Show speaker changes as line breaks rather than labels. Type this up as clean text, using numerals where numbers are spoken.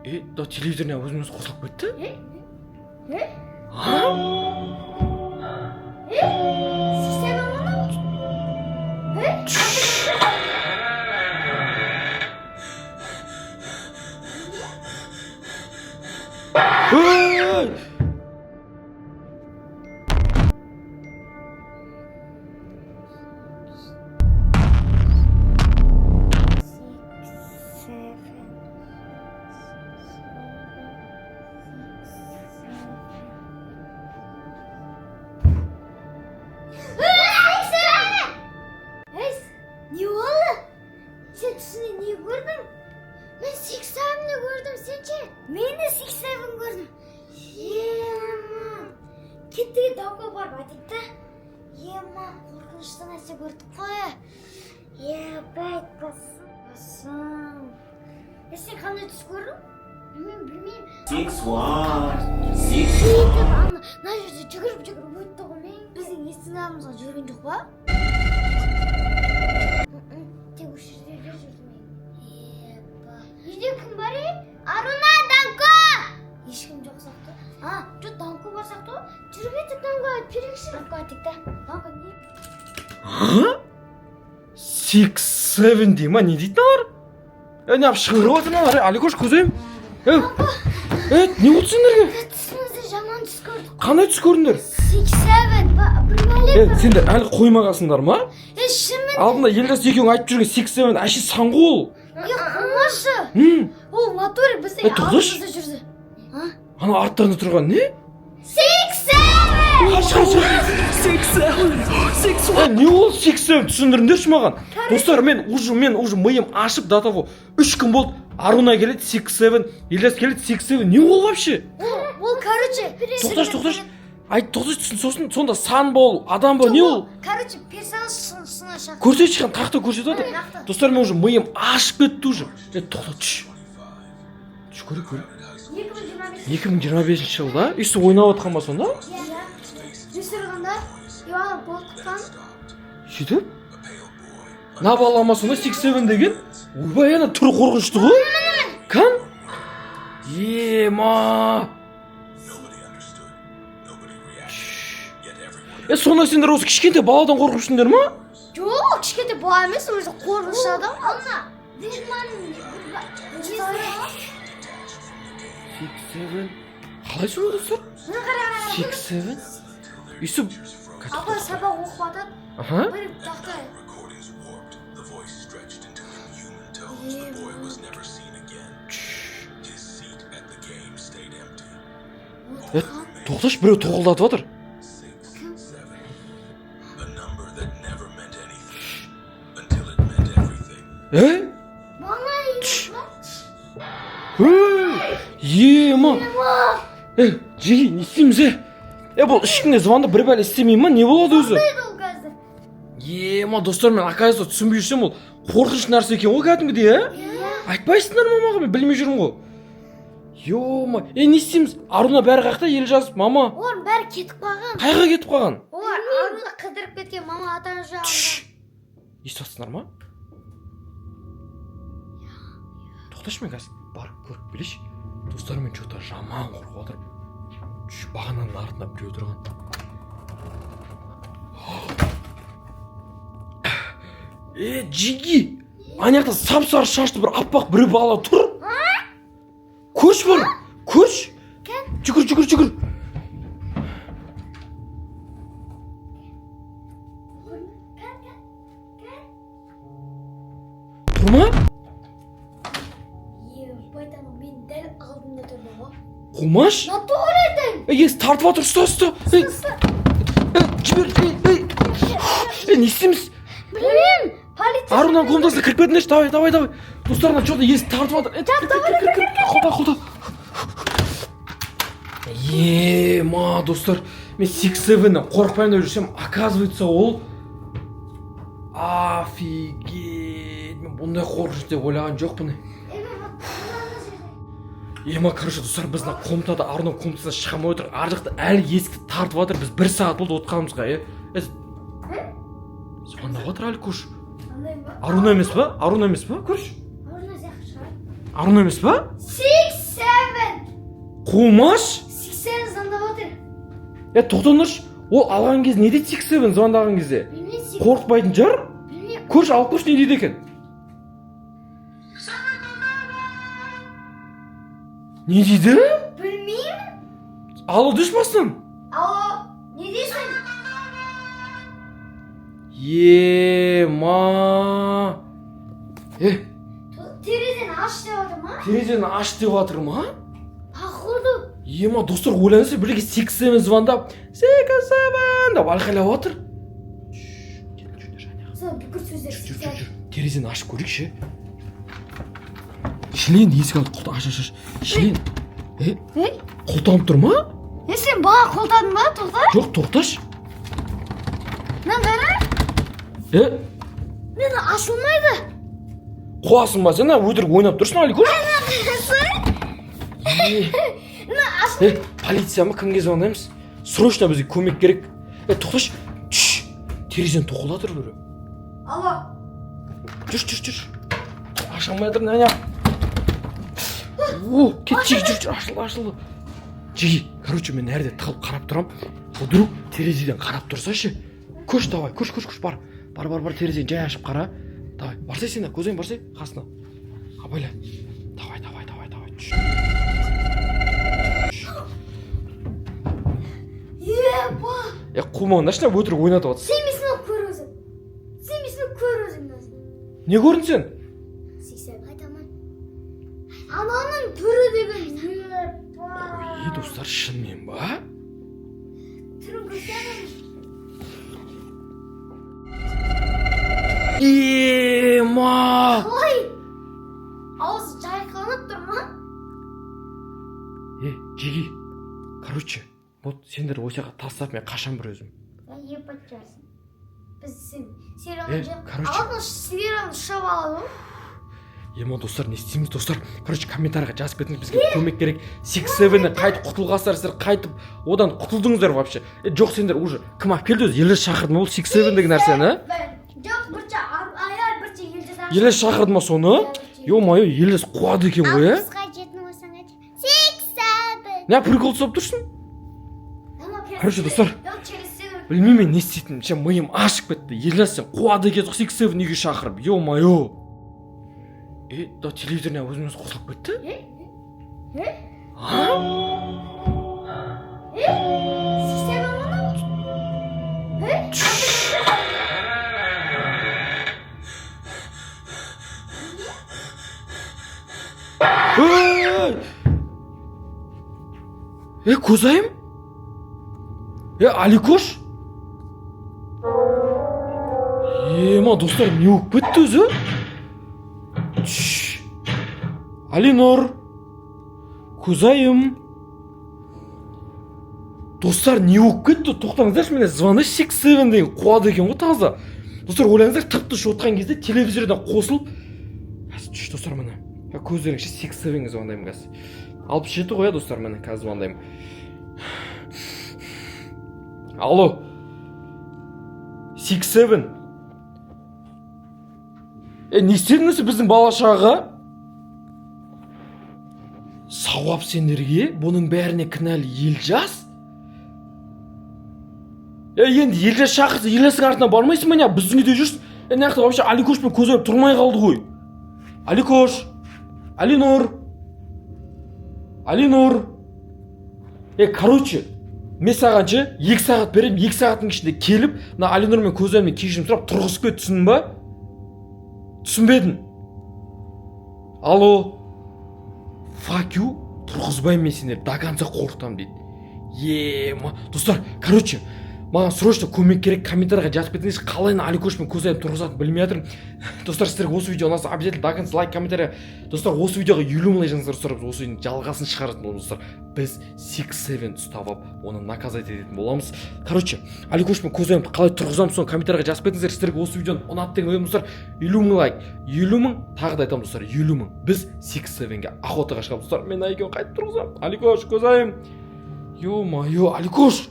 Да телевизорына өзіміз қосылып кетті?
Ne oldu? Sen түсіне не көрдің? Мен 6-7'ni gördüm sence? Men de 6-7 gördüm. Ема. Кеттіге дауға барып айтып та. Ема, қорқынышты нәрсе көрдік қой. Ебай, қасым. Сен қандай түс көрдің? Мен білмеймін.
6-1.
Мына жерде жүгіріп өтті ғой мен. Біздің естің алдымызға жүрген жоқ па? Тек осы жерде жүрдім мен. Епа. Үйде кім бар еді? Аруна, Данко! Ешкім жоқ сияқты. Жоқ, Данко бар сияқты ғой. Жүріп еттік Данко айтып берейікші. Данко айттық та. Данко не?
6-7 дей ма, не дейді мыналар? Не алып шығырып отыр мыналар, Аликош көзем. Не болды сендерге?
Түсімізде жаман түс көрдік.
Қандай түс көрдіңдер?
6-7, білмәлеп.
Сендер әлі қоймағасыңдар ма?
Шынымен.
Алдында Елжас екеуің айтып жүрген 6-7 әші саңғол.
Қоймашы. Ол моторик біздің алдымызда жүрді.
Ана арттарында тұрған не?
6-7!
6-7! Не ол 6-7 түсіндіріңдерші маған. Достар, мен уже миым ашып дата ғой. 3 күн болды. Аруна келеді 6-7, Елжас келеді 6-7. Не ол вообще?
Ол, короче,
Тоқташ. Айт тоқташ, сонда сан бол, адам бол, не ол?
Короче, персонаж сына шақыр.
Көрсетші қан, тақта көрсетеді. Достар, мен уже миым ашып кетті уже. Тоқта, түш. Түш, көрек. 2025 жылда үйсі ойнап отқан ба сонда?
Өсірғанда, Иван болтқан.
Сөйтіп? На балама сонда 6-7 деген? Ойбай, ана түрі қорқынышты ғой? Қан? Ема! Сонда сендер осы кішкентай баладан қорқыпсыңдар ма?
Жоқ, кішкентай бала емес, өзі қорқынышты адам. Алма, Дерманның
6-7. Қалай сонда достар? 6-7? Үйсі...
Апа сабақ оқып атады. Бір тақта.
Тоқташ, біреу тоғылдатып жатыр.
Мама
Ема! Жеги, не істейміз, бұл ешкімге звондап бір бәле істемей ма? Не болады өзі? Ема, достар, мен оказывается түсінбей жүрсем, ол қорқынышты нәрсе екен ғой кәдімгідей, айтпайсыңдар ма маған, мен білмей жүрмін ғой. Ема, не істейміз? Аруна бәрі қақта, Елжас, мама.
Олар бәрі кетіп қалған.
Қайға кетіп қалған?
Олар Аруна қыдырып кеткен, мама атаны жағында.
Естіп жатсыңдар ма? Тоқташ, мен қазір барып көріп келейші. Достарымен что-то жаман қорқып отыр. Бағананың артында біреу тұрған. Жиги! Анаяқта сап-сары шашты бір аппақ бір бала тұр. Көрші бар, көрші. Жүгір. Тұрма?
Байтаның мен дәл алдымда тұрды ғой.
Қумаш?
Натурайдың!
Тартып атыр, ұста. Жібер, не істейміз?
Білмеймін, полиция.
Арунаның комнатасына кіріп кетіңдерші, давай. Достарына что-то есі тартып атыр. Қолда. Ема, достар, мен 6-7-ні қорқпайын деп жүрсем, оказывается ол... Офигеть, мен бұндай қорқыныш деп ойлаған жоқпын. Ема, короче, достар, біз комнатада, Арунаның комнатасына шығамай отыр, ар жақта әлі есікті тартып атыр, біз 1 сағат болды отқанымызға, Звондап отыр Аликош. Аруна емес па? Көрші?
Аруна сияқты шығар.
Аруна емес па?
6-7!
Қумаш?
6-7 звондап отыр.
Тоқтаңдаршы. Ол алған кезде не дейді 6-7 звондаған кезде?
Білмейсің.
Қорықпайтын жар?
Білмеймін.
Көрші алып көрші не дейді екен? Не дейді?
Білмеймін.
Алло деш бастан.
Алло, не дейсің?
Ма.
Терезені аш деп отыр ма?
Терезені аш деп жатыр ма?
Походу.
Ма, достар ойлаңызшы, біреуге 6-7 звондап, 6-7 деп айқайлап жатыр.
Сол бүкір сөздер.
Жүр. Терезені ашып көрейікші. Шілен есік алды, құлта аш. Шілен. Құлтанып тұр ма?
Сен баға қолтадың ба? Тоқта?
Жоқ, тоқташ.
Мен қара? Мен ашылмайды.
Қуасың ба сен, өтірік ойнап тұрсың, Аликош? Полиция ма, кімге звондаймыз? Срочно бізге көмек керек. Тоқташ. Терезені тоқылатыр көрі.
Алло.
Жүр. Аша алмай жатыр, нәне. Кет, жүр, ашылды. Жеги, короче, мен әрде тығылып қарап тұрам. Вдруг терезеден қарап тұрсашы. Көш, давай, көш, бар. Бар, терезеден жай ашып қара. Давай, барсай сен, көзайын барсай, қасына. Абайла. Давай. Қумаңдашы, өтірік ойнатып жатсың.
Сен месіні көр өзің.
Не көрдің сен?
6-7 қайтамын. Ананың түрі деген.
Достар, шынымен ба?
Түрін көрсеңіз.
Ма!
Ой! Ауыз жайқанып тұр ма?
Жеги. Короче, вот сендер осыға тастап мен қашан бір өзім.
Епат жарсың. Біз сен
короче.
Алтын свераны ұшап алады.
Ма, достар, не істейміз, достар? Короче, комментарийға жазып кетіңіз, бізге көмек керек. 6-7-ні қайтып құтылғасыздар, сіздер қайтып одан құтылдыңыздар вообще. Жоқ, сендер уже кім алып келді өзі? Елес шақырды ма ол 6-7 деген нәрсені?
Жоқ, бірінші аяр, бірінші елді шақырды.
Елес шақырды ма соны? Ё-моё, Елес қуады екен ғой,
Қысқа жетін болсаң айт. 6-7.
Не прикол ұстап тұрсың? Короче, достар, білмеймін не істейтінім, сен миым ашып кетті. Елес сен қуады екен 6-7 неге шақырып? Ё-моё. Да телевизорына өзіміз қосылып кетті? 6-7 көзайым? Аликош? Ма, достар, не болып кетті өзі? Алинор, көзайым. Достар, не болып кетті? Тоқтаңыздаршы, мене звоны 6-7 деген қуады екен ғой таза. Достар, ойлаңыздар, тып-тыныш отқан кезде телевизордан қосылып. Достар, міне. Көздеріңізше 6-7-ге звондаймын қазір. 67 ғой, достар, міне қазір звондаймын. Алло. 6-7. Не істедіңіз біздің бала-шағаға? Сауап сендерге, бұның бәріне кінәлі Елжас? Енді Елжас шақырса, Елжастың артына бармайсың ба не? Біздің үйде жүрсің. Нақта вообще Аликошпен көзайып тұрмай қалды ғой. Аликош, Алинор. Короче, мен сағанша 2 сағат берем, 2 сағаттың ішінде келіп, мына Алинормен көзайыммен кешірім сұрап тұрғызып кет, түсіндің ба? Түсінбедің? Алло. Fuck you, тұрғызбайым мен сендер, до конца қорқытам дейді. Ма, достар, короче, маған срочно көмек керек, комментарийға жазып кетіңіз, қалай Аликошпен көзайым тұрғызатынын білмей жатырмын. Достар, сіздерге осы видео ұнаса, обязательно до конца лайк, комментарий. Достар, осы видеоға 50 мың лайк жазыңыздар, достар, осы видеоның жалғасын шығаратын боламыз, достар. Біз 6-7 ұстап алып, оны наказать ететін боламыз. Короче, Аликошпен көзайымды қалай тұрғызамын, соны комментарийға жазып кетіңіздер. Сіздерге осы видеоны ұнатты деген ойым, достар. 50 мың лайк, 50 мың, тағы да айтамын, достар, 50 мың. Біз 6-7-ге охотаға шығамыз, достар. Мен екеуін қайтып тұрғызамын. Аликош, көзайым. Ё-моё, Аликош.